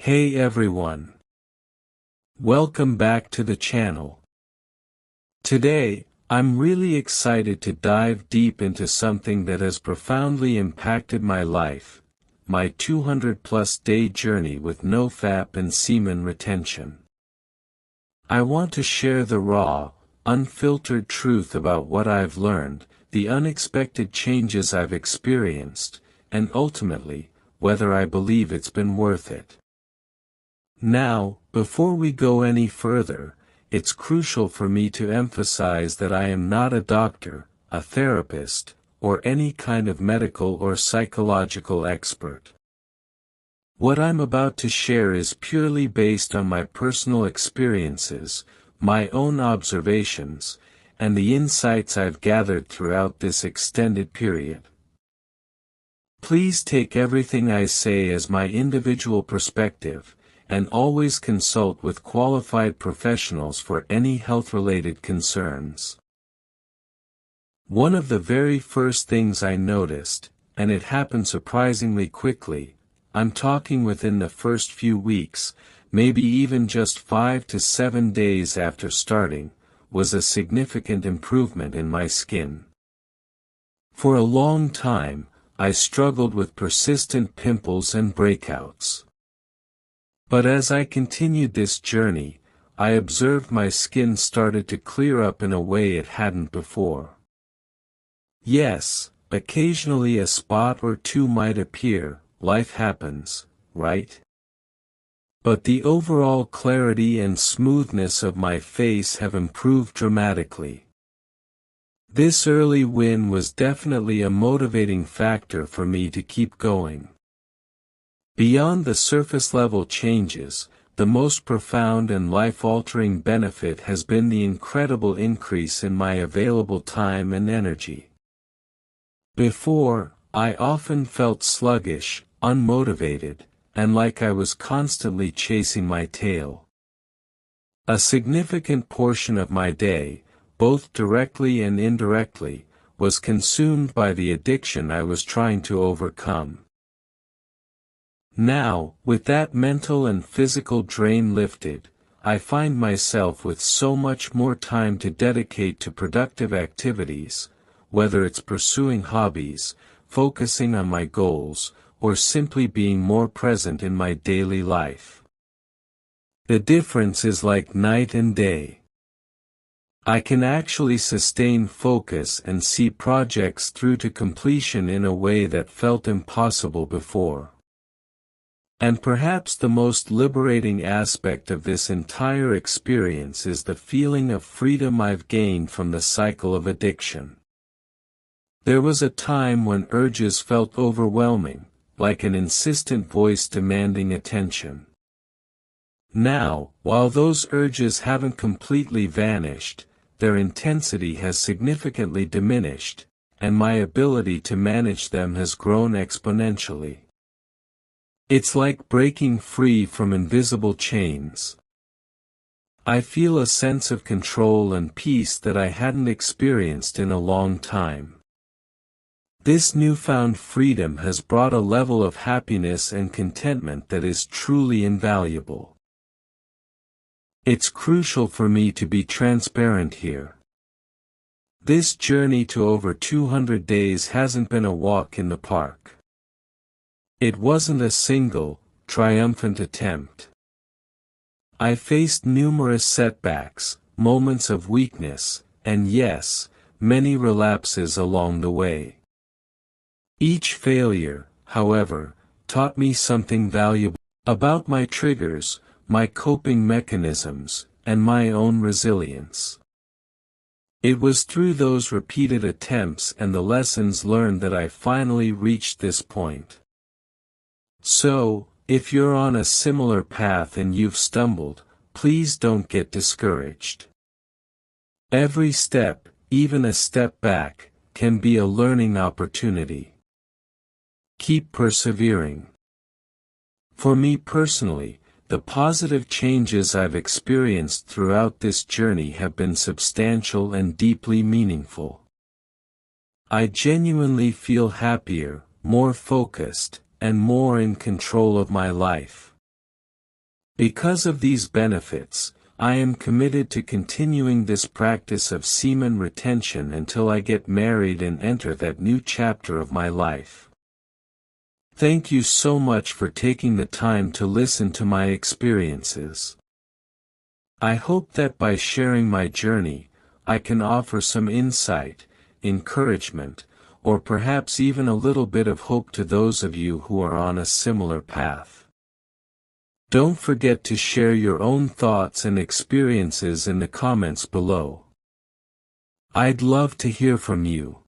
Hey everyone. Welcome back to the channel. Today, I'm really excited to dive deep into something that has profoundly impacted my life, my 200-plus day journey with NoFap and semen retention. I want to share the raw, unfiltered truth about what I've learned, the unexpected changes I've experienced, and ultimately, whether I believe it's been worth it. Now, before we go any further, it's crucial for me to emphasize that I am not a doctor, a therapist, or any kind of medical or psychological expert. What I'm about to share is purely based on my personal experiences, my own observations, and the insights I've gathered throughout this extended period. Please take everything I say as my individual perspective, and always consult with qualified professionals for any health-related concerns. One of the very first things I noticed, and it happened surprisingly quickly, I'm talking within the first few weeks, maybe even just 5 to 7 days after starting, was a significant improvement in my skin. For a long time, I struggled with persistent pimples and breakouts. But as I continued this journey, I observed my skin started to clear up in a way it hadn't before. Yes, occasionally a spot or two might appear, life happens, right? But the overall clarity and smoothness of my face have improved dramatically. This early win was definitely a motivating factor for me to keep going. Beyond the surface-level changes, the most profound and life-altering benefit has been the incredible increase in my available time and energy. Before, I often felt sluggish, unmotivated, and like I was constantly chasing my tail. A significant portion of my day, both directly and indirectly, was consumed by the addiction I was trying to overcome. Now, with that mental and physical drain lifted, I find myself with so much more time to dedicate to productive activities, whether it's pursuing hobbies, focusing on my goals, or simply being more present in my daily life. The difference is like night and day. I can actually sustain focus and see projects through to completion in a way that felt impossible before. And perhaps the most liberating aspect of this entire experience is the feeling of freedom I've gained from the cycle of addiction. There was a time when urges felt overwhelming, like an insistent voice demanding attention. Now, while those urges haven't completely vanished, their intensity has significantly diminished, and my ability to manage them has grown exponentially. It's like breaking free from invisible chains. I feel a sense of control and peace that I hadn't experienced in a long time. This newfound freedom has brought a level of happiness and contentment that is truly invaluable. It's crucial for me to be transparent here. This journey to over 200 days hasn't been a walk in the park. It wasn't a single, triumphant attempt. I faced numerous setbacks, moments of weakness, and yes, many relapses along the way. Each failure, however, taught me something valuable about my triggers, my coping mechanisms, and my own resilience. It was through those repeated attempts and the lessons learned that I finally reached this point. So, if you're on a similar path and you've stumbled, please don't get discouraged. Every step, even a step back, can be a learning opportunity. Keep persevering. For me personally, the positive changes I've experienced throughout this journey have been substantial and deeply meaningful. I genuinely feel happier, more focused, and more in control of my life. Because of these benefits, I am committed to continuing this practice of semen retention until I get married and enter that new chapter of my life. Thank you so much for taking the time to listen to my experiences. I hope that by sharing my journey, I can offer some insight, encouragement, or perhaps even a little bit of hope to those of you who are on a similar path. Don't forget to share your own thoughts and experiences in the comments below. I'd love to hear from you.